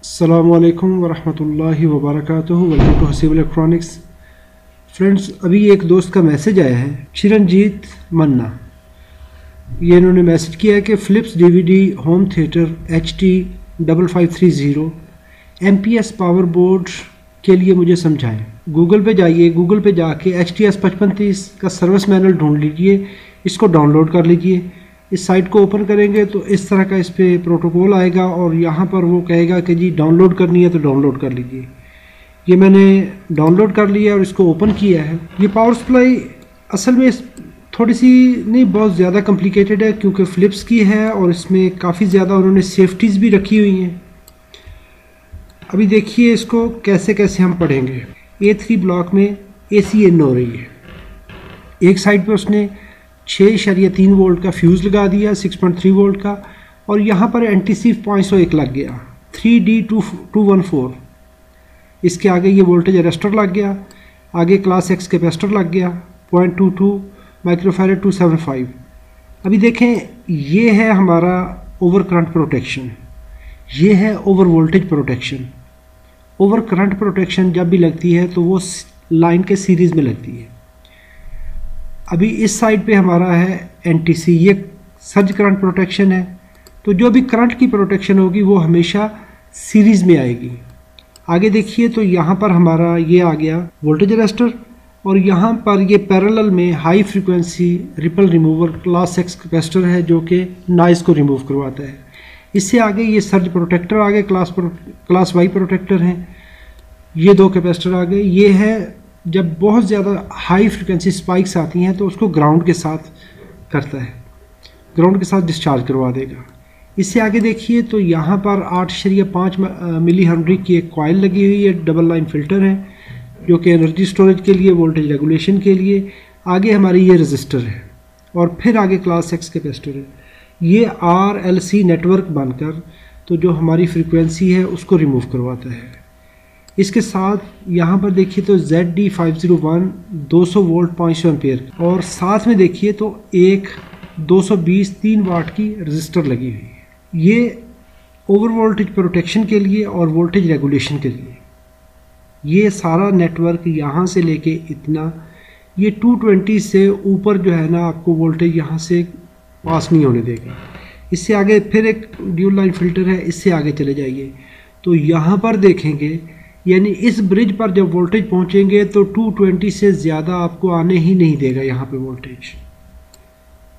अस्सलामुअलैकुम वरहमतुल्लाहि वबरकातुहू। Welcome to Haseeb electronics. Friends, अभी एक दोस्त का मैसेज आया है, चिरंजीत मन्ना। ये इन्होंने मैसेज किया है कि Philips DVD home theatre HT 5530 MPS power board के लिए मुझे समझाएं। गूगल पे जाइए, गूगल पे जाके HTS 5530 का सर्विस मैनुअल ढूंढ लीजिए, इसको डाउनलोड कर लीजिए। इस साइट को ओपन करेंगे तो इस तरह का इस पर प्रोटोकॉल आएगा और यहाँ पर वो कहेगा कि जी डाउनलोड करनी है तो डाउनलोड कर लीजिए। ये मैंने डाउनलोड कर लिया और इसको ओपन किया है। ये पावर सप्लाई असल में थोड़ी सी नहीं, बहुत ज़्यादा कॉम्प्लिकेटेड है क्योंकि फ़िलिप्स की है और इसमें काफ़ी ज़्यादा उन्होंने सेफ्टीज़ भी रखी हुई हैं। अभी देखिए इसको कैसे कैसे हम पढ़ेंगे। A3 ब्लॉक में AC इन हो रही है। एक साइड पे उसने 6.3 वोल्ट का फ्यूज़ लगा दिया 6.3 वोल्ट का, और यहाँ पर NTC 501 लग गया 3D214। इसके आगे ये वोल्टेज अरेस्टर लग गया, आगे क्लास X कैपेसिटर लग गया 0.22 माइक्रोफैरड 275। अभी देखें, ये है हमारा ओवर करंट प्रोटेक्शन, ये है over voltage protection. Over current protection जब भी लगती है तो वो लाइन के सीरीज़ में लगती है। अभी इस साइड पे हमारा है NTC, ये सर्ज करंट प्रोटेक्शन है। तो जो भी करंट की प्रोटेक्शन होगी वो हमेशा सीरीज़ में आएगी। आगे देखिए तो यहाँ पर हमारा ये आ गया वोल्टेज अरेस्टर, और यहाँ पर ये पैरेलल में high frequency ripple remover class X capacitor है जो कि नॉइज़ को रिमूव करवाता है। इससे आगे ये सर्ज प्रोटेक्टर आ गए, क्लास Y प्रोटेक्टर हैं। ये दो कैपेसिटर आ गए। ये है जब बहुत ज़्यादा हाई फ्रिक्वेंसी स्पाइक्स आती हैं तो उसको ग्राउंड के साथ करता है, ग्राउंड के साथ डिस्चार्ज करवा देगा। इससे आगे देखिए तो यहाँ पर 8.5 मिली हेनरी की एक कॉइल लगी हुई है, डबल लाइन फ़िल्टर है जो कि एनर्जी स्टोरेज के लिए, वोल्टेज रेगुलेशन के लिए। आगे हमारी ये रजिस्टर है और फिर आगे क्लास X कैपेसिटर है। ये RLC नेटवर्क बनकर तो जो हमारी फ्रीक्वेंसी है उसको रिमूव करवाता है। इसके साथ यहाँ पर देखिए तो ZD501 200 वोल्ट 500 एम्पेयर, और साथ में देखिए तो एक 220 3 वाट की रजिस्टर लगी हुई है। ये ओवर वोल्टेज प्रोटेक्शन के लिए और वोल्टेज रेगुलेशन के लिए। ये सारा नेटवर्क यहाँ से लेके इतना, ये 220 से ऊपर जो है ना आपको वोल्टेज यहाँ से पास नहीं होने देगा। इससे आगे फिर एक ड्यूल लाइन फ़िल्टर है, इससे आगे चले जाइए तो यहाँ पर देखेंगे, यानी इस ब्रिज पर जब वोल्टेज पहुँचेंगे तो 220 से ज़्यादा आपको आने ही नहीं देगा यहाँ पे वोल्टेज,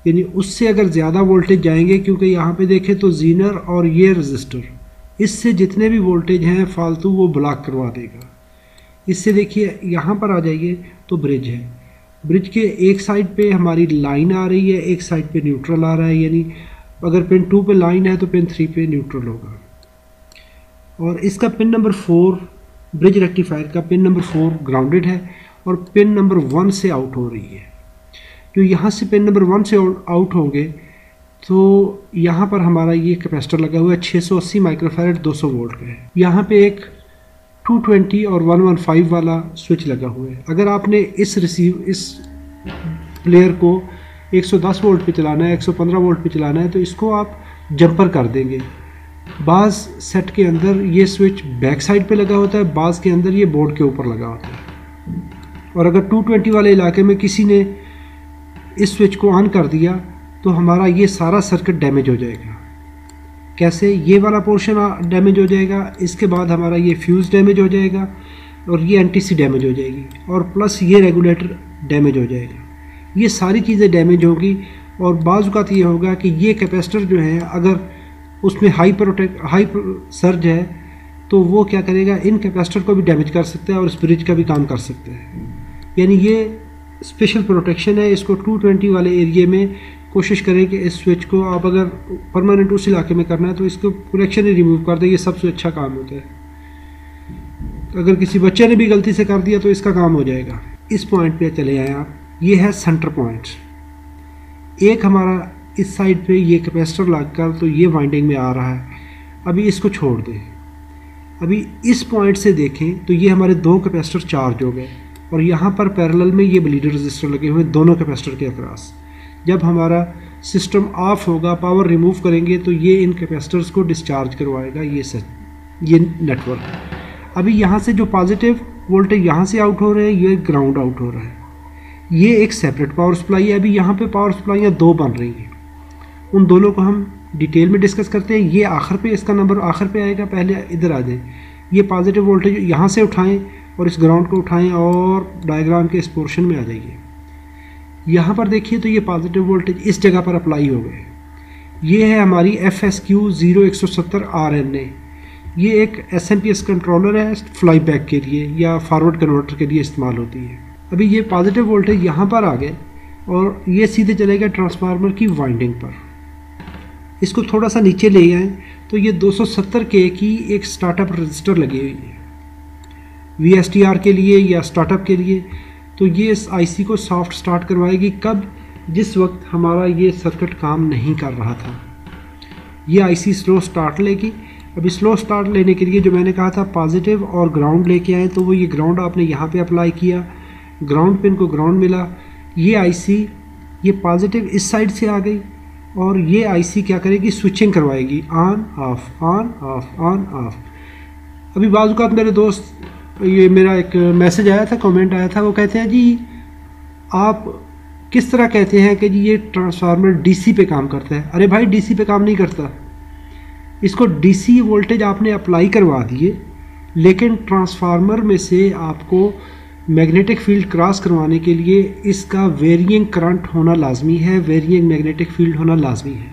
यानी उससे अगर ज़्यादा वोल्टेज जाएंगे, क्योंकि यहाँ पे देखें तो जीनर और ये रजिस्टर, इससे जितने भी वोल्टेज हैं फालतू वो ब्लॉक करवा देगा। इससे देखिए यहाँ पर आ जाइए तो ब्रिज है, ब्रिज के एक साइड पे हमारी लाइन आ रही है, एक साइड पे न्यूट्रल आ रहा है, यानी अगर पिन 2 पे लाइन है तो पिन 3 पे न्यूट्रल होगा। और इसका पिन नंबर 4, ब्रिज रेक्टिफायर का पिन नंबर 4 ग्राउंडेड है और पिन नंबर 1 से आउट हो रही है। जो यहाँ से पिन नंबर 1 से आउट होंगे तो यहाँ पर हमारा ये कैपेसिटर लगा हुआ है 680 माइक्रोफैरड 200 वोल्ट का है। यहाँ पे एक 220 और 115 वाला स्विच लगा हुआ है। अगर आपने इस प्लेयर को 110 वोल्ट पे चलाना है, 115 वोल्ट पे चलाना है तो इसको आप जंपर कर देंगे। बाज़ सेट के अंदर ये स्विच बैक साइड पे लगा होता है, बाज़ के अंदर ये बोर्ड के ऊपर लगा होता है। और अगर 220 वाले इलाके में किसी ने इस स्विच को ऑन कर दिया तो हमारा ये सारा सर्किट डैमेज हो जाएगा। कैसे? ये वाला पोर्शन डैमेज हो जाएगा, इसके बाद हमारा ये फ्यूज़ डैमेज हो जाएगा और ये NTC डैमेज हो जाएगी, और प्लस ये रेगुलेटर डैमेज हो जाएगा। ये सारी चीज़ें डैमेज होगी। और बाज़ औक़ात ये होगा कि ये कैपेसिटर जो है अगर उसमें हाई सर्ज है तो वो क्या करेगा, इन कैपेसिटर को भी डैमेज कर सकता है और इस ब्रिज का भी काम कर सकता है। यानी ये स्पेशल प्रोटेक्शन है। इसको 220 वाले एरिया में कोशिश करें कि इस स्विच को आप अगर परमानेंट उस इलाके में करना है तो इसको कनेक्शन ही रिमूव कर दें, ये सबसे अच्छा काम होता है। अगर किसी बच्चे ने भी गलती से कर दिया तो इसका काम हो जाएगा। इस पॉइंट पे चले आए आप, ये है सेंटर पॉइंट। एक हमारा इस साइड पे ये कैपेसिटर लगकर तो ये वाइंडिंग में आ रहा है। अभी इसको छोड़ दें। अभी इस पॉइंट से देखें तो ये हमारे दो कैपेसिटर चार्ज हो गए और यहाँ पर पैरेलल में ये ब्लीडर रजिस्टर लगे हुए दोनों कैपेसिटर के अक्रॉस। जब हमारा सिस्टम ऑफ होगा, पावर रिमूव करेंगे तो ये इन कैपेसिटर्स को डिस्चार्ज करवाएगा। ये ये नेटवर्क। अभी यहाँ से जो पॉजिटिव वोल्टेज यहाँ से आउट हो रहे हैं, ये ग्राउंड आउट हो रहा है। ये एक सेपरेट पावर सप्लाई है। अभी यहाँ पे पावर सप्लाइयाँ दो बन रही हैं, उन दोनों को हम डिटेल में डिस्कस करते हैं। ये आखिर पे, इसका नंबर आखिर पे आएगा, पहले इधर आ जाए। ये पॉजिटिव वोल्टेज यहाँ से उठाएं और इस ग्राउंड को उठाएं और डायग्राम के इस पोर्शन में आ जाइए। यहाँ पर देखिए तो ये पॉजिटिव वोल्टेज इस जगह पर अप्लाई हो गए। ये है हमारी FSQ 0170 RNA। ये एक SMPS कंट्रोलर है, फ्लाई बैक के लिए या फॉरवर्ड कन्वर्टर के लिए इस्तेमाल होती है। अभी ये पॉजिटिव वोल्टेज यहाँ पर आ गए और ये सीधे चलेगा ट्रांसफार्मर की वाइंडिंग पर। इसको थोड़ा सा नीचे ले आए तो ये 270 के की एक स्टार्टअप रजिस्टर लगी हुई है VSTR के लिए या स्टार्टअप के लिए। तो ये इस IC को सॉफ्ट स्टार्ट करवाएगी कब? जिस वक्त हमारा ये सर्किट काम नहीं कर रहा था। ये IC स्लो स्टार्ट लेगी। अभी स्लो स्टार्ट लेने के लिए जो मैंने कहा था पॉजिटिव और ग्राउंड लेके आए, तो वो ये ग्राउंड आपने यहाँ पे अप्लाई किया, ग्राउंड पिन को ग्राउंड मिला। ये IC ये पॉजिटिव इस साइड से आ गई और ये IC क्या करेगी? स्विचिंग करवाएगी, on off on off on off. अभी बाजू का मेरे दोस्त, ये मेरा एक मैसेज आया था, कमेंट आया था, वो कहते हैं जी आप किस तरह कहते हैं कि जी ये ट्रांसफार्मर DC पे काम करता है। अरे भाई DC पे काम नहीं करता। इसको DC वोल्टेज आपने अप्लाई करवा दिए, लेकिन ट्रांसफार्मर में से आपको मैग्नेटिक फील्ड क्रॉस करवाने के लिए इसका वेरिएंग करंट होना लाजमी है, वेरिएंग मैग्नेटिक फील्ड होना लाजमी है।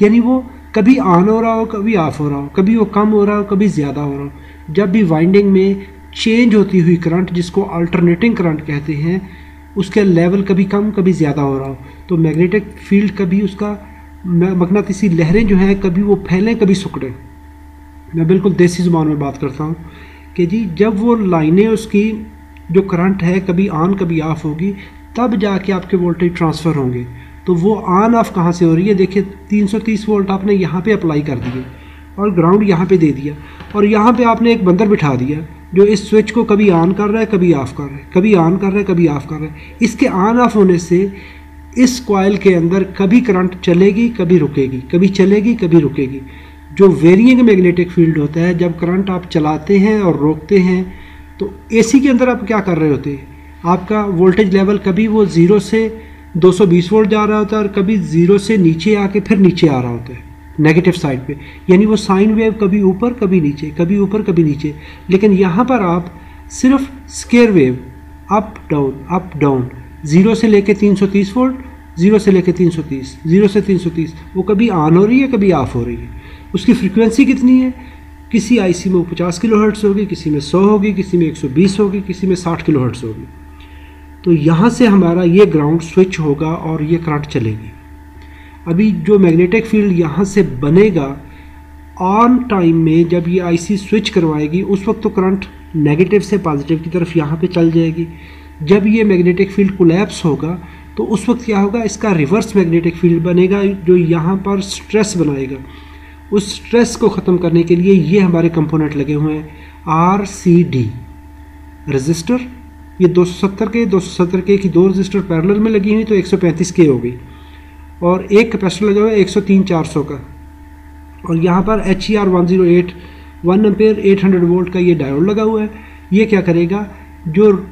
यानी वो कभी ऑन हो रहा हो, कभी ऑफ हो रहा हो, कभी वो कम हो रहा हो, कभी ज़्यादा हो रहा हो। जब भी वाइंडिंग में चेंज होती हुई करंट, जिसको अल्टरनेटिंग करंट कहते हैं, उसके लेवल कभी कम कभी ज़्यादा हो रहा हो, तो मैग्नेटिक फील्ड कभी उसका मकनातीसी लहरें जो हैं कभी वो फैलें कभी सिकुड़ें। मैं बिल्कुल देसी ज़ुबान में बात करता हूँ कि जी जब वो लाइनें उसकी जो करंट है कभी ऑन कभी ऑफ होगी, तब जाके आपके वोल्टेज ट्रांसफ़र होंगे। तो वो ऑन ऑफ कहाँ से हो रही है? देखिए 330 वोल्ट आपने यहाँ पे अप्लाई कर दिए और ग्राउंड यहाँ पे दे दिया, और यहाँ पे आपने एक बंदर बिठा दिया जो इस स्विच को कभी ऑन कर रहा है, कभी ऑफ कर रहा है, कभी ऑन कर रहा है, कभी ऑफ कर रहा है। इसके ऑन ऑफ होने से इस कॉइल के अंदर कभी करंट चलेगी, कभी रुकेगी, कभी चलेगी, कभी रुकेगी। जो वेरिएंग मैग्नेटिक फील्ड होता है, जब करंट आप चलाते हैं और रोकते हैं, तो AC के अंदर आप क्या कर रहे होते हैं? आपका वोल्टेज लेवल कभी वो 0 से 220 वोल्ट जा रहा होता है और कभी 0 से नीचे आके फिर नीचे आ रहा होता है नेगेटिव साइड पे। यानी वो साइन वेव कभी ऊपर कभी नीचे, कभी ऊपर कभी नीचे। लेकिन यहाँ पर आप सिर्फ स्केयर वेव अप डाउन 0 से लेके 330 वोल्ट, 0 से लेके 330, 0 से 330, वो कभी ऑन हो रही है, कभी ऑफ हो रही है। उसकी फ्रीक्वेंसी कितनी है? किसी IC में वो 50 किलोहर्ट्ज़ होगी, किसी में 100 होगी, किसी में 120 होगी, किसी में 60 किलोहर्ट्ज़ होगी। तो यहाँ से हमारा ये ग्राउंड स्विच होगा और ये करंट चलेगी। अभी जो मैग्नेटिक फील्ड यहाँ से बनेगा ऑन टाइम में, जब ये IC स्विच करवाएगी, उस वक्त तो करंट नेगेटिव से पॉजिटिव की तरफ यहाँ पे चल जाएगी। जब ये मैग्नेटिक फील्ड कोलैप्स होगा तो उस वक्त क्या होगा? इसका रिवर्स मैग्नेटिक फील्ड बनेगा जो यहाँ पर स्ट्रेस बनाएगा। उस स्ट्रेस को ख़त्म करने के लिए ये हमारे कंपोनेंट लगे हुए हैं। RCD रजिस्टर, ये 270 के की 2 रजिस्टर पैरेलल में लगी हुई तो 135 के हो गई, और एक कैपेसिटर लगा हुआ है 103-400 का, और यहाँ पर HER 108 1 एम्पेयर 800 वोल्ट का ये डायोड लगा हुआ है। ये क्या करेगा? जो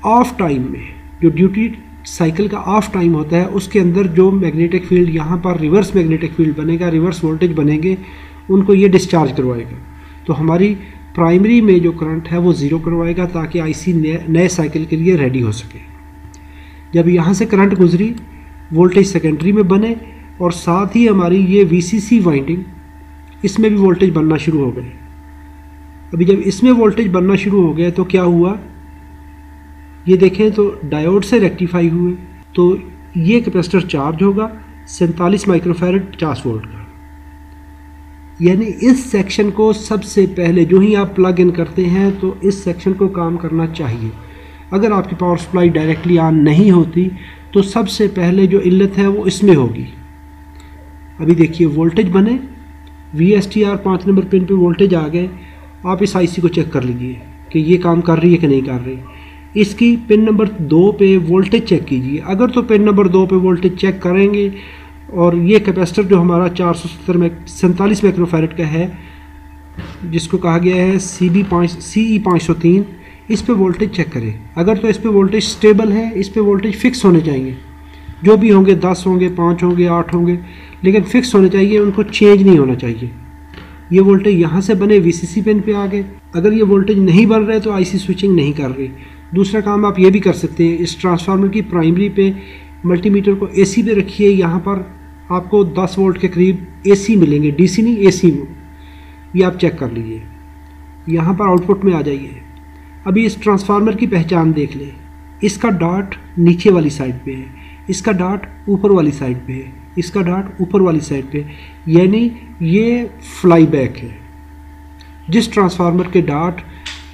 ऑफ टाइम में, जो ड्यूटी साइकिल का ऑफ टाइम होता है, उसके अंदर जो मैग्नेटिक फील्ड यहाँ पर रिवर्स मैग्नेटिक फील्ड बनेगा, रिवर्स वोल्टेज बनेंगे, उनको ये डिस्चार्ज करवाएगा। तो हमारी प्राइमरी में जो करंट है वो 0 करवाएगा ताकि IC नए साइकिल के लिए रेडी हो सके। जब यहाँ से करंट गुजरी, वोल्टेज सेकेंडरी में बने, और साथ ही हमारी ये VCC वाइंडिंग, इसमें भी वोल्टेज बनना शुरू हो गए। अभी जब इसमें वोल्टेज बनना शुरू हो गया तो क्या हुआ? ये देखें तो डायोड से रेक्टिफाई हुए, तो ये कैपेसिटर चार्ज होगा 47 माइक्रोफैरड 50 वोल्ट का। यानी इस सेक्शन को सबसे पहले जो ही आप प्लग इन करते हैं तो इस सेक्शन को काम करना चाहिए। अगर आपकी पावर सप्लाई डायरेक्टली ऑन नहीं होती तो सबसे पहले जो इल्लत है वो इसमें होगी। अभी देखिए वोल्टेज बने, VSTR 5 नंबर पिन पे वोल्टेज आ गए। आप इस IC को चेक कर लीजिए कि ये काम कर रही है कि नहीं कर रही। इसकी पिन नंबर 2 पे वोल्टेज चेक कीजिए। अगर तो पिन नंबर 2 पे वोल्टेज चेक करेंगे और ये कैपेसिटर जो हमारा 47 माइक्रोफैरड का है, जिसको कहा गया है CE 503, इस पे वोल्टेज चेक करें। अगर तो इस पे वोल्टेज स्टेबल है, इस पे वोल्टेज फिक्स होने चाहिए, जो भी होंगे 10 होंगे, 5 होंगे, 8 होंगे, लेकिन फिक्स होने चाहिए, उनको चेंज नहीं होना चाहिए। ये वोल्टेज यहाँ से बने VCC पिन पे आ गए। अगर ये वोल्टेज नहीं बन रहे तो IC स्विचिंग नहीं कर रही। दूसरा काम आप ये भी कर सकते हैं, इस ट्रांसफार्मर की प्राइमरी पे मल्टीमीटर को AC पे रखिए। यहाँ पर आपको 10 वोल्ट के करीब AC मिलेंगे, DC नहीं AC, ये आप चेक कर लीजिए। यहाँ पर आउटपुट में आ जाइए। अभी इस ट्रांसफार्मर की पहचान देख लें। इसका डॉट नीचे वाली साइड पे है, इसका डॉट ऊपर वाली साइड पे है, इसका डॉट ऊपर वाली साइड पे, यानी ये फ्लाई बैक है। जिस ट्रांसफार्मर के dot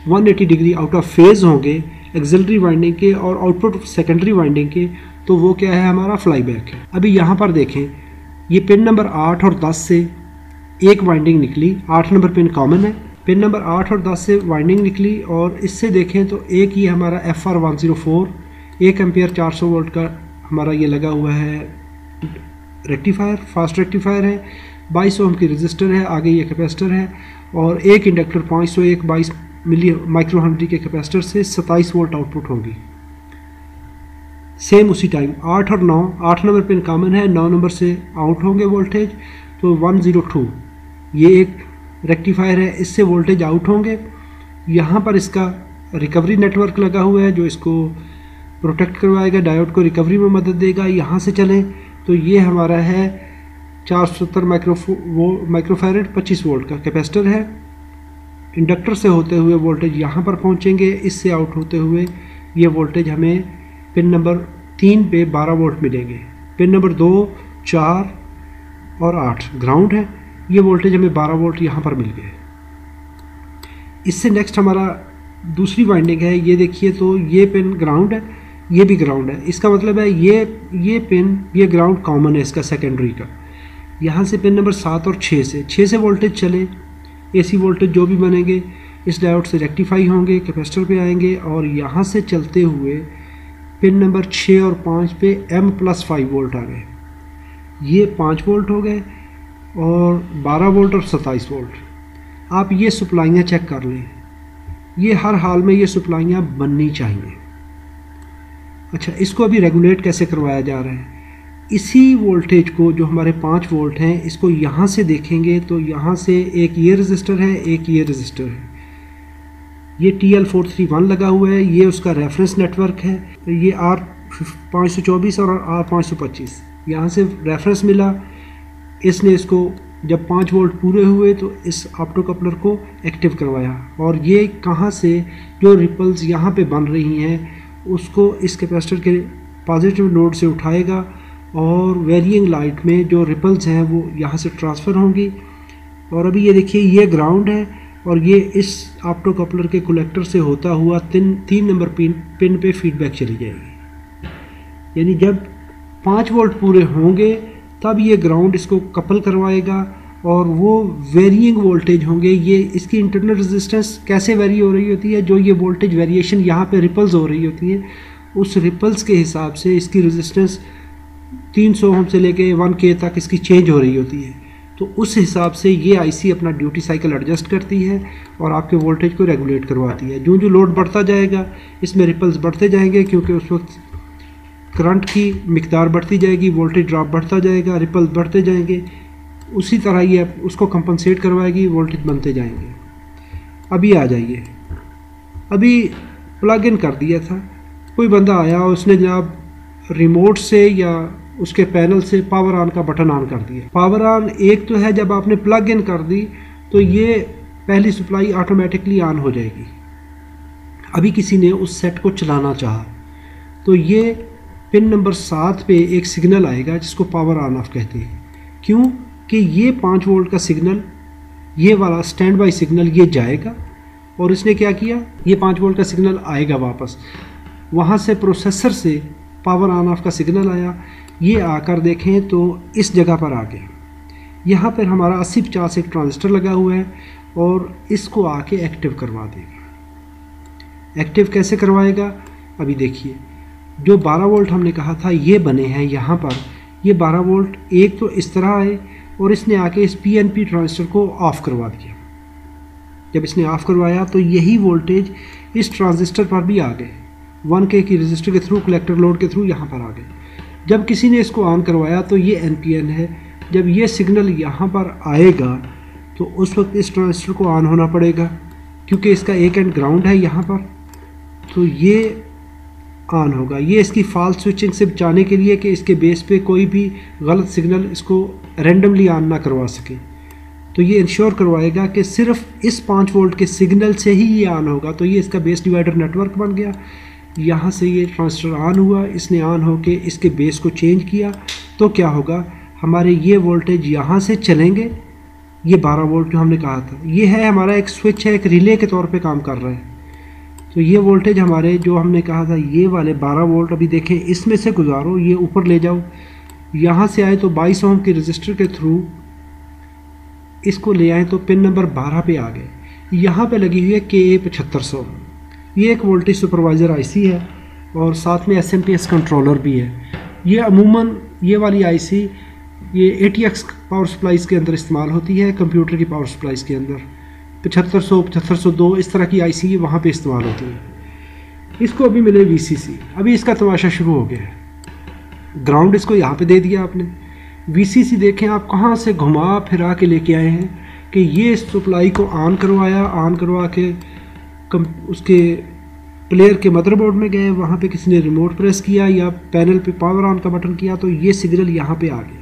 180 degree out of phase होंगे एक्सिलरी वाइंडिंग के और आउटपुट सेकेंडरी वाइंडिंग के, तो वो क्या है, हमारा फ्लाई बैक है। अभी यहाँ पर देखें, ये पिन नंबर 8 और 10 से एक वाइंडिंग निकली, 8 नंबर पिन कॉमन है, पिन नंबर 8 और 10 से वाइंडिंग निकली, और इससे देखें तो एक ये हमारा FR 104 1 एम्पियर 400 वोल्ट का हमारा ये लगा हुआ है रेक्टिफायर, फास्ट रेक्टिफायर है। 22 ओम की रजिस्टर है, आगे ये कैपेसिटर है, और एक इंडक्टर 501 22 मिली माइक्रो हेनरी के कैपेसिटर से 27 वोल्ट आउटपुट होगी। सेम उसी टाइम 8 और 9, 8 नंबर पिन कॉमन है, 9 नंबर से आउट होंगे वोल्टेज, तो 102 ये एक रेक्टिफायर है, इससे वोल्टेज आउट होंगे। यहाँ पर इसका रिकवरी नेटवर्क लगा हुआ है जो इसको प्रोटेक्ट करवाएगा, डायोड को रिकवरी में मदद देगा। यहाँ से चलें तो ये हमारा है 470 माइक्रोफैरेड 25 वोल्ट का कैपेसिटर है। इंडक्टर से होते हुए वोल्टेज यहाँ पर पहुँचेंगे, इससे आउट होते हुए ये वोल्टेज हमें पिन नंबर 3 पे 12 वोल्ट मिलेंगे। पिन नंबर 2, 4 और 8 ग्राउंड है, ये वोल्टेज हमें 12 वोल्ट यहाँ पर मिल गए। इससे नेक्स्ट हमारा दूसरी वाइंडिंग है, ये देखिए तो ये पिन ग्राउंड है, ये भी ग्राउंड है। इसका मतलब है ये पिन, ये ग्राउंड कॉमन है इसका सेकेंडरी का। यहाँ से पिन नंबर 7 और 6 से वोल्टेज चले, AC वोल्टेज जो भी बनेंगे इस डायोड से रेक्टिफाई होंगे, कैपेसिटर पे आएंगे, और यहाँ से चलते हुए पिन नंबर 6 और 5 पे M+5 वोल्ट आ गए। ये 5 वोल्ट हो गए, और 12 वोल्ट और 27 वोल्ट। आप ये सप्लाइयाँ चेक कर लें, ये हर हाल में ये सप्लाइयाँ बननी चाहिए। अच्छा, इसको अभी रेगुलेट कैसे करवाया जा रहा है? इसी वोल्टेज को, जो हमारे 5 वोल्ट हैं, इसको यहाँ से देखेंगे तो यहाँ से एक ये रजिस्टर है, एक ये रजिस्टर है, ये TL431 लगा हुआ है, ये उसका रेफरेंस नेटवर्क है, ये R524 और R525 यहाँ से रेफरेंस मिला। इसने इसको जब 5 वोल्ट पूरे हुए तो इस ऑप्टोकपलर को एक्टिव करवाया, और ये कहाँ से जो रिपल्स यहाँ पे बन रही हैं उसको इस कैपेसिटर के पॉजिटिव नोड से उठाएगा, और वेरिएंग लाइट में जो रिपल्स हैं वो यहाँ से ट्रांसफ़र होंगी। और अभी ये देखिए, ये ग्राउंड है, और ये इस ऑप्टोकपलर के कलेक्टर से होता हुआ 3 नंबर पिन पे फीडबैक चली जाएगी। यानी जब 5 वोल्ट पूरे होंगे तब ये ग्राउंड इसको कपल करवाएगा, और वो वेरिएंग वोल्टेज होंगे। ये इसकी इंटरनल रेजिस्टेंस कैसे वेरी हो रही होती है, जो ये वोल्टेज वेरिएशन यहाँ पे रिपल्स हो रही होती है, उस रिपल्स के हिसाब से इसकी रेजिस्टेंस 300 ओम से लेके 1K तक इसकी चेंज हो रही होती है। तो उस हिसाब से ये IC अपना ड्यूटी साइकिल एडजस्ट करती है और आपके वोल्टेज को रेगुलेट करवाती है। जो लोड बढ़ता जाएगा इसमें रिपल्स बढ़ते जाएंगे, क्योंकि उस वक्त करंट की मिकदार बढ़ती जाएगी, वोल्टेज ड्रॉप बढ़ता जाएगा, रिपल्स बढ़ते जाएंगे। उसी तरह ये उसको कंपनसेट करवाएगी, वोल्टेज बनते जाएंगे। अभी आ जाइए, अभी प्लग इन कर दिया था, कोई बंदा आया, उसने जनाब रिमोट से या उसके पैनल से पावर ऑन का बटन ऑन कर दिया। पावर ऑन एक तो है, जब आपने प्लग इन कर दी तो ये पहली सप्लाई ऑटोमेटिकली ऑन हो जाएगी। अभी किसी ने उस सेट को चलाना चाहा तो ये पिन नंबर 7 पे एक सिग्नल आएगा जिसको पावर ऑन ऑफ कहते हैं। क्यों कि ये 5 वोल्ट का सिग्नल, ये वाला स्टैंड बाई सिग्नल ये जाएगा, और इसने क्या किया, ये 5 वोल्ट का सिग्नल आएगा वापस, वहाँ से प्रोसेसर से पावर ऑन ऑफ का सिग्नल आया, ये आकर देखें तो इस जगह पर आ गया। यहाँ पर हमारा 8050 एक ट्रांजिस्टर लगा हुआ है, और इसको आके एक्टिव करवा देगा। एक्टिव कैसे करवाएगा, अभी देखिए। जो 12 वोल्ट हमने कहा था ये बने हैं यहाँ पर, ये 12 वोल्ट एक तो इस तरह आए, और इसने आके इस PNP ट्रांजिस्टर को ऑफ़ करवा दिया। जब इसने ऑफ़ करवाया तो यही वोल्टेज इस ट्रांजिस्टर पर भी आ गए, 1K की रजिस्टर के थ्रू, कलेक्टर लोड के थ्रू यहाँ पर आ गए। जब किसी ने इसको ऑन करवाया तो ये NPN है। जब ये सिग्नल यहाँ पर आएगा तो उस वक्त इस ट्रांजिस्टर को ऑन होना पड़ेगा, क्योंकि इसका एक एंड ग्राउंड है यहाँ पर, तो ये ऑन होगा। ये इसकी फॉल्स स्विचिंग से बचाने के लिए कि इसके बेस पे कोई भी गलत सिग्नल इसको रैंडमली ऑन ना करवा सके। तो ये इंश्योर करवाएगा कि सिर्फ इस 5 वोल्ट के सिग्नल से ही ये ऑन होगा। तो ये इसका बेस डिवाइडर नेटवर्क बन गया। यहाँ से ये ट्रांजिस्टर ऑन हुआ, इसने ऑन होके इसके बेस को चेंज किया तो क्या होगा, हमारे ये वोल्टेज यहाँ से चलेंगे। ये 12 वोल्ट जो हमने कहा था, ये है हमारा एक स्विच है, एक रिले के तौर पे काम कर रहा है। तो ये वोल्टेज हमारे जो हमने कहा था ये वाले 12 वोल्ट, अभी देखें इसमें से गुजारो, ये ऊपर ले जाओ, यहाँ से आए तो 22 ओम के रजिस्टर के थ्रू इसको ले आए तो पिन नंबर 12 पे आ गए। यहाँ पे लगी हुई है KA7500। ये एक वोल्टेज सुपरवाइज़र IC है और साथ में SMPS कंट्रोलर भी है। ये अमूमन ये वाली IC ये ATX पावर सप्लाईज़ के अंदर इस्तेमाल होती है, कंप्यूटर की पावर सप्लाईज़ के अंदर 7500, 7502 इस तरह की IC वहाँ पे इस्तेमाल होती है। इसको अभी मिले VCC। अभी इसका तमाशा शुरू हो गया है। ग्राउंड इसको यहाँ पे दे दिया आपने। VCC देखें आप कहाँ से घुमा फिरा के लेके आए हैं कि ये सप्लाई को ऑन करवाया, ऑन करवा के उसके प्लेयर के मदरबोर्ड में गए, वहाँ पे किसी ने रिमोट प्रेस किया या पैनल पे पावर ऑन का बटन किया तो ये सिग्नल यहाँ पे आ गया।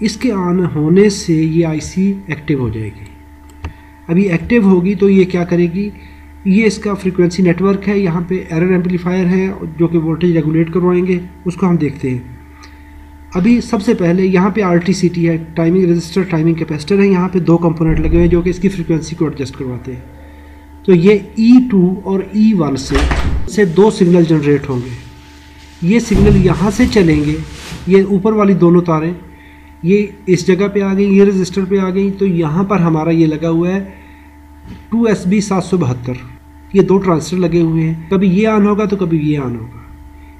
इसके ऑन होने से ये IC एक्टिव हो जाएगी। अभी एक्टिव होगी तो ये क्या करेगी, ये इसका फ्रीक्वेंसी नेटवर्क है, यहाँ पे एरर एम्पलीफायर है जो कि वोल्टेज रेगुलेट करवाएंगे, उसको हम देखते हैं। अभी सबसे पहले यहाँ पे RTCT है, टाइमिंग रजिस्टर, टाइमिंग कैपेसिटर है, यहाँ पे 2 कंपोनेंट लगे हुए हैं जो कि इसकी फ्रीक्वेंसी को एडजस्ट करवाते हैं। तो ये E2 और E1 से 2 सिग्नल जनरेट होंगे। ये सिग्नल यहाँ से चलेंगे, ये ऊपर वाली दोनों तारें ये इस जगह पे आ गई, ये रजिस्टर पे आ गई, तो यहाँ पर हमारा ये लगा हुआ है 2SB772। ये 2 ट्रांजिस्टर लगे हुए हैं, कभी ये ऑन होगा तो कभी ये ऑन होगा।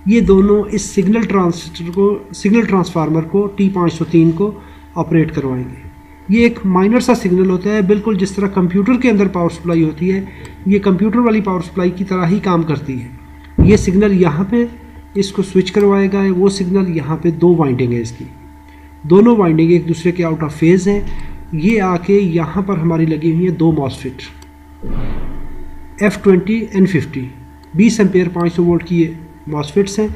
ये दोनों इस सिग्नल ट्रांजिस्टर को, सिग्नल ट्रांसफार्मर को T503 को ऑपरेट करवाएंगे। ये एक माइनर सा सिग्नल होता है, बिल्कुल जिस तरह कंप्यूटर के अंदर पावर सप्लाई होती है, ये कंप्यूटर वाली पावर सप्लाई की तरह ही काम करती है। ये सिग्नल यहाँ पे इसको स्विच करवाएगा, वो सिग्नल यहाँ पे 2 वाइंडिंग है इसकी, दोनों वाइंडिंग एक दूसरे के आउट ऑफ फेज़ हैं। ये आके यहाँ पर हमारी लगी हुई है 2 MOSFET F20 N50, 20 ampere 500 volt की ये मॉसफेट्स हैं।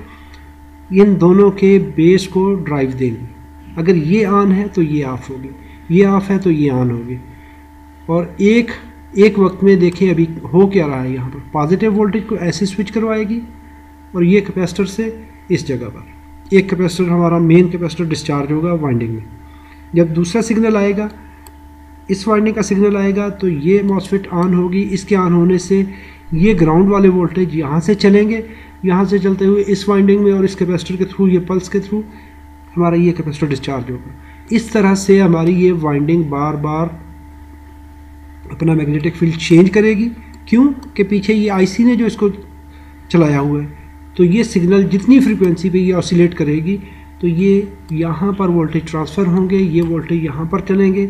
इन दोनों के बेस को ड्राइव देंगे। अगर ये ऑन है तो ये ऑफ होगी, ये ऑफ है तो ये ऑन होगी। और एक वक्त में देखें अभी हो क्या रहा है, यहाँ पर पॉजिटिव वोल्टेज को ऐसे स्विच करवाएगी और ये कैपेसिटर से इस जगह पर एक कैपेसिटर हमारा मेन कैपेसिटर डिस्चार्ज होगा वाइंडिंग में। जब दूसरा सिग्नल आएगा, इस वाइंडिंग का सिग्नल आएगा तो ये मॉसफेट ऑन होगी। इसके ऑन होने से ये ग्राउंड वाले वोल्टेज यहाँ से चलेंगे, यहाँ से चलते हुए इस वाइंडिंग में और इस कैपेसिटर के थ्रू, ये पल्स के थ्रू हमारा ये कैपेसिटर डिस्चार्ज होगा। इस तरह से हमारी ये वाइंडिंग बार बार अपना मैग्नेटिक फील्ड चेंज करेगी। क्यों कि पीछे ये IC ने जो इसको चलाया हुआ है, तो ये सिग्नल जितनी फ्रीक्वेंसी पे ये ऑसिलेट करेगी तो ये यहाँ पर वोल्टेज ट्रांसफ़र होंगे, ये वोल्टेज यहाँ पर चलेंगे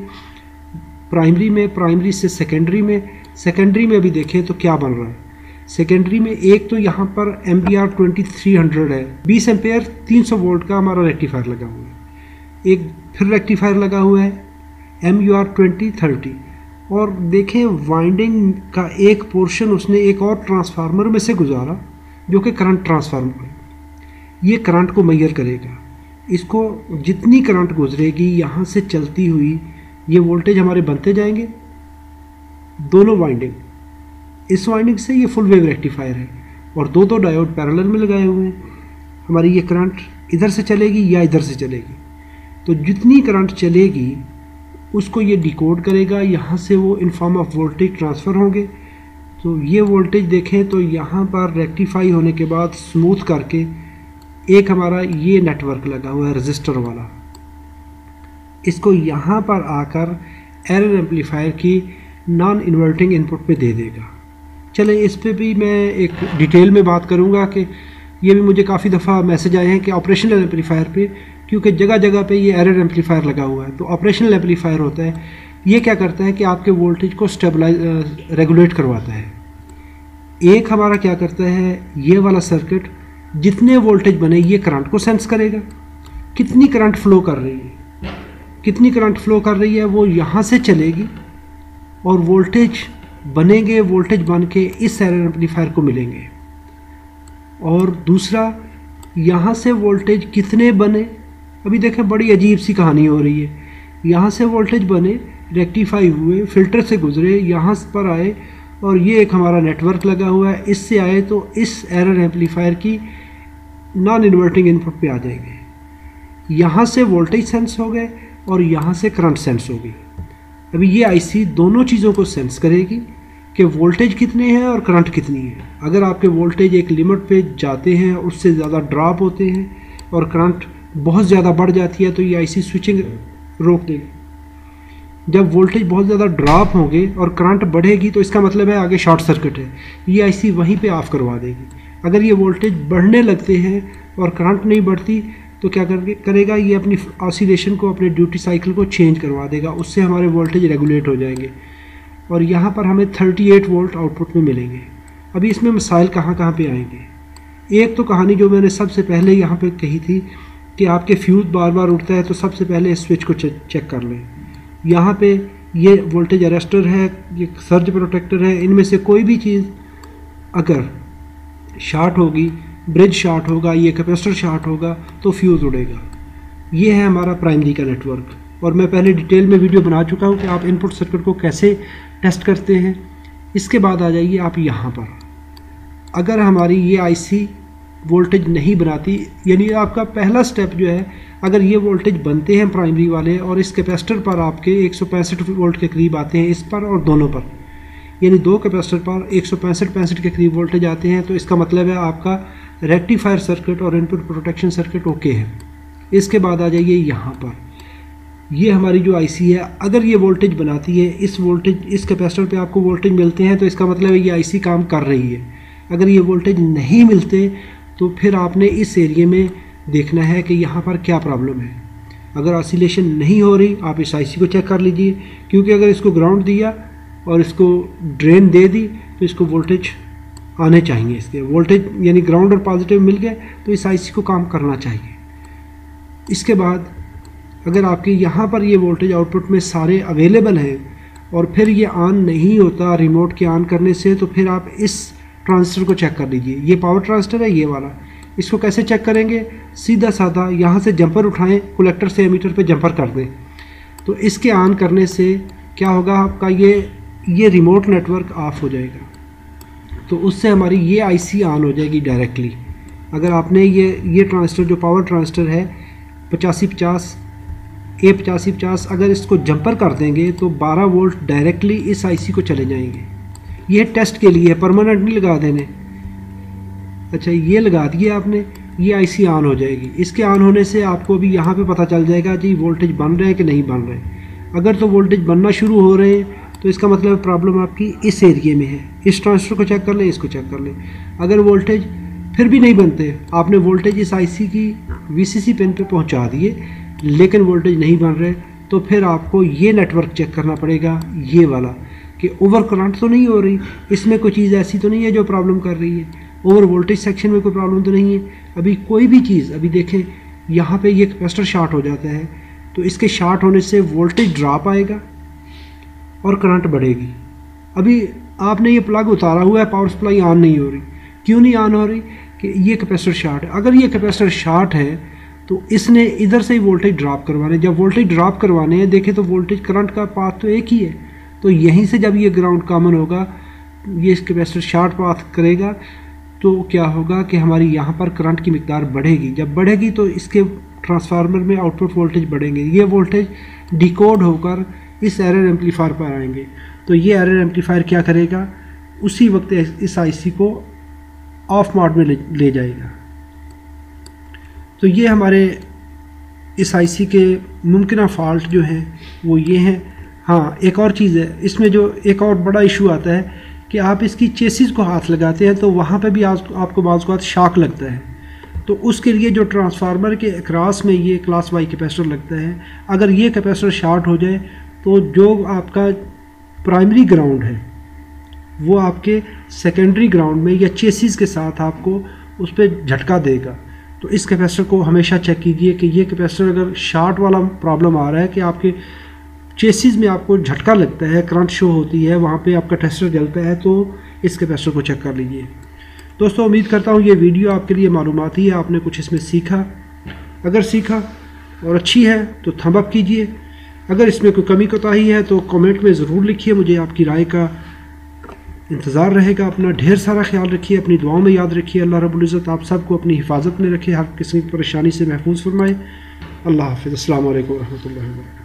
प्राइमरी में, प्राइमरी से सेकेंडरी में। सेकेंडरी में अभी देखें तो क्या बन रहा है। सेकेंडरी में एक तो यहाँ पर MBR 2300 है, 20 एम्पेयर 300 वोल्ट का हमारा रेक्टिफायर लगा हुआ है। एक फिर रेक्टिफायर लगा हुआ है MUR 2030। और देखें वाइंडिंग का एक पोर्शन उसने एक और ट्रांसफार्मर में से गुजारा जो कि करंट ट्रांसफार्मर है। ये करंट को मेजर करेगा, इसको जितनी करंट गुजरेगी यहाँ से चलती हुई ये वोल्टेज हमारे बनते जाएंगे। दोनों वाइंडिंग, इस वाइंडिंग से ये फुल वेव रेक्टिफायर है और 2 डायोड पैरेलल में लगाए हुए हैं। हमारी ये करंट इधर से चलेगी या इधर से चलेगी, तो जितनी करंट चलेगी उसको ये डिकोड करेगा, यहाँ से वो in form of voltage transfer होंगे। तो ये वोल्टेज देखें तो यहाँ पर रेक्टिफाई होने के बाद स्मूथ करके एक हमारा ये नेटवर्क लगा हुआ है रजिस्टर वाला, इसको यहाँ पर आकर एरर एम्पलीफायर की नॉन इन्वर्टिंग इनपुट पे दे देगा। चले इस पे भी मैं एक डिटेल में बात करूँगा कि ये भी मुझे काफ़ी दफ़ा मैसेज आए हैं कि ऑपरेशनल एम्पलीफायर पे, क्योंकि जगह जगह पे ये एरर एम्पलीफायर लगा हुआ है। तो ऑपरेशनल एम्पलीफायर होता है ये क्या करता है कि आपके वोल्टेज को रेगुलेट करवाता है। एक हमारा क्या करता है, ये वाला सर्किट जितने वोल्टेज बने ये करंट को सेंस करेगा, कितनी करंट फ्लो कर रही है, कितनी करंट फ्लो कर रही है वो यहाँ से चलेगी और वोल्टेज बनेंगे, वोल्टेज बन के इस एरर एम्पलीफायर को मिलेंगे। और दूसरा, यहाँ से वोल्टेज कितने बने, अभी देखें बड़ी अजीब सी कहानी हो रही है। यहाँ से वोल्टेज बने, रेक्टिफाई हुए, फिल्टर से गुजरे, यहाँ पर आए और ये एक हमारा नेटवर्क लगा हुआ है, इससे आए तो इस एरर एम्पलीफायर की नॉन इन्वर्टिंग इनपुट पे आ जाएंगे। यहाँ से वोल्टेज सेंस हो गए और यहाँ से करंट सेंस हो गई। अभी ये आईसी दोनों चीज़ों को सेंस करेगी कि वोल्टेज कितने हैं और करंट कितनी है। अगर आपके वोल्टेज एक लिमिट पे जाते हैं, उससे ज़्यादा ड्रॉप होते हैं और करंट बहुत ज़्यादा बढ़ जाती है तो ये आईसी स्विचिंग रोक देगी। जब वोल्टेज बहुत ज़्यादा ड्रॉप होंगे और करंट बढ़ेगी तो इसका मतलब है आगे शॉर्ट सर्किट है, ये आईसी वहीं पे ऑफ करवा देगी। अगर ये वोल्टेज बढ़ने लगते हैं और करंट नहीं बढ़ती तो क्या करेगा, ये अपनी ऑसिलेशन को, अपने ड्यूटी साइकिल को चेंज करवा देगा, उससे हमारे वोल्टेज रेगुलेट हो जाएंगे और यहाँ पर हमें 38 वोल्ट आउटपुट में मिलेंगे। अभी इसमें मसाइल कहाँ कहाँ पे आएंगे। एक तो कहानी जो मैंने सबसे पहले यहाँ पे कही थी कि आपके फ्यूज़ बार बार उठता है तो सबसे पहले इस स्विच को चेक कर लें। यहाँ पे ये वोल्टेज अरेस्टर है, ये सर्ज प्रोटेक्टर है, इनमें से कोई भी चीज़ अगर शॉर्ट होगी, ब्रिज शॉर्ट होगा, ये कैपेसिटर शॉर्ट होगा तो फ्यूज़ उड़ेगा। ये है हमारा प्राइमरी का नेटवर्क और मैं पहले डिटेल में वीडियो बना चुका हूँ कि आप इनपुट सर्किट को कैसे टेस्ट करते हैं। इसके बाद आ जाइए आप यहाँ पर, अगर हमारी ये आईसी वोल्टेज नहीं बनाती, यानी आपका पहला स्टेप जो है, अगर ये वोल्टेज बनते हैं प्राइमरी वाले और इस कैपेसिटर पर आपके 165 वोल्ट के करीब आते हैं, इस पर और दोनों पर, यानी दो कैपेसिटर पर 165 के करीब वोल्टेज आते हैं, तो इसका मतलब है आपका रेक्टिफायर सर्किट और इनपुट प्रोटेक्शन सर्किट ओके है। इसके बाद आ जाइए यहाँ पर, ये हमारी जो आईसी है अगर ये वोल्टेज बनाती है, इस कैपेसिटर पे आपको वोल्टेज मिलते हैं तो इसका मतलब है ये आईसी काम कर रही है। अगर ये वोल्टेज नहीं मिलते तो फिर आपने इस एरिया में देखना है कि यहाँ पर क्या प्रॉब्लम है। अगर ऑसिलेशन नहीं हो रही आप इस आईसी को चेक कर लीजिए, क्योंकि अगर इसको ग्राउंड दिया और इसको ड्रेन दे दी तो इसको वोल्टेज आने चाहिए। इसके वोल्टेज यानी ग्राउंड और पॉजिटिव मिल गए तो इस आईसी को काम करना चाहिए। इसके बाद अगर आपके यहाँ पर ये वोल्टेज आउटपुट में सारे अवेलेबल हैं और फिर ये ऑन नहीं होता रिमोट के ऑन करने से, तो फिर आप इस ट्रांजिस्टर को चेक कर लीजिए। ये पावर ट्रांजिस्टर है ये वाला, इसको कैसे चेक करेंगे, सीधा साधा यहाँ से जंपर उठाएं, कलेक्टर से एमीटर पे जंपर कर दें, तो इसके ऑन करने से क्या होगा, आपका ये रिमोट नेटवर्क ऑफ हो जाएगा। तो उससे हमारी ये आईसी ऑन हो जाएगी डायरेक्टली। अगर आपने ये ट्रांजिस्टर जो पावर ट्रांजिस्टर है 8550 A8550 अगर इसको जंपर कर देंगे तो 12 वोल्ट डायरेक्टली इस आईसी को चले जाएंगे। ये टेस्ट के लिए, परमानेंट नहीं लगा देने। अच्छा, ये लगा दिए आपने, ये आईसी ऑन हो जाएगी। इसके ऑन होने से आपको भी यहाँ पे पता चल जाएगा जी वोल्टेज बन रहे हैं कि नहीं बन रहे। अगर तो वोल्टेज बनना शुरू हो रहे हैं तो इसका मतलब प्रॉब्लम आपकी इस एरिए में है। इस ट्रांजिस्टर को चेक कर लें, इसको चेक कर लें। अगर वोल्टेज फिर भी नहीं बनते, आपने वोल्टेज इस आईसी की वीसीसी पिन पे पहुंचा दिए लेकिन वोल्टेज नहीं बन रहे, तो फिर आपको ये नेटवर्क चेक करना पड़ेगा, ये वाला, कि ओवर करंट तो नहीं हो रही, इसमें कोई चीज़ ऐसी तो नहीं है जो प्रॉब्लम कर रही है, ओवर वोल्टेज सेक्शन में कोई प्रॉब्लम तो नहीं है। अभी कोई भी चीज़, अभी देखें यहाँ पे ये कैपेसिटर शॉर्ट हो जाता है तो इसके शॉर्ट होने से वोल्टेज ड्रॉप आएगा और करंट बढ़ेगी। अभी आपने ये प्लग उतारा हुआ है, पावर सप्लाई ऑन नहीं हो रही। क्यों नहीं ऑन हो रही, कि ये कैपेसिटर शॉर्ट है। अगर ये कैपेसिटर शॉर्ट है तो इसने इधर से ही वोल्टेज ड्रॉप करवाने, जब वोल्टेज ड्रॉप करवाने हैं, देखें तो वोल्टेज करंट का पाथ तो एक ही है, तो यहीं से जब ये ग्राउंड कॉमन होगा, ये कैपेसिटर शॉर्ट पाथ करेगा तो क्या होगा कि हमारी यहाँ पर करंट की मिकदार बढ़ेगी। जब बढ़ेगी तो इसके ट्रांसफार्मर में आउटपुट वोल्टेज बढ़ेंगे, ये वोल्टेज डिकोड होकर इस एरर एम्पलीफायर पर आएंगे। तो ये एरर एम्पलीफायर क्या करेगा, उसी वक्त इस आईसी को ऑफ मोड में ले जाएगा। तो ये हमारे इस आईसी के मुमकिन फ़ॉल्ट जो हैं वो ये हैं। हाँ, एक और चीज़ है इसमें, जो एक और बड़ा इशू आता है कि आप इसकी चेसिस को हाथ लगाते हैं तो वहाँ पे भी आपको बाज़ औक़ात शॉक लगता है। तो उसके लिए जो ट्रांसफार्मर के अक्रॉस में ये क्लास वाई कैपेसिटर लगता है, अगर ये कैपेसिटर शॉर्ट हो जाए तो जो आपका प्राइमरी ग्राउंड है वो आपके सेकेंडरी ग्राउंड में या चेसिस के साथ आपको उस पर झटका देगा। तो इस कैपेसिटर को हमेशा चेक कीजिए कि ये कैपेसिटर अगर शॉर्ट वाला प्रॉब्लम आ रहा है कि आपके चेसिस में आपको झटका लगता है, करंट शो होती है, वहाँ पे आपका टेस्टर जलता है, तो इस कैपेसिटर को चेक कर लीजिए। दोस्तों उम्मीद करता हूँ ये वीडियो आपके लिए मालूमाती है, आपने कुछ इसमें सीखा। अगर सीखा और अच्छी है तो थंब अप कीजिए। अगर इसमें कोई कमी कोताही है तो कमेंट में ज़रूर लिखिए, मुझे आपकी राय का इंतज़ार रहेगा। अपना ढेर सारा ख्याल रखिए, अपनी दुआओं में याद रखिए। अल्लाह रब्बुल इज़्ज़त आप सबको अपनी हिफाजत में रखे, हर किस्म की परेशानी से महफूज फरमाए। अल्लाह हाफ़िज़। अस्सलामु अलैकुम व रहमतुल्लाहि व बरकातुहू।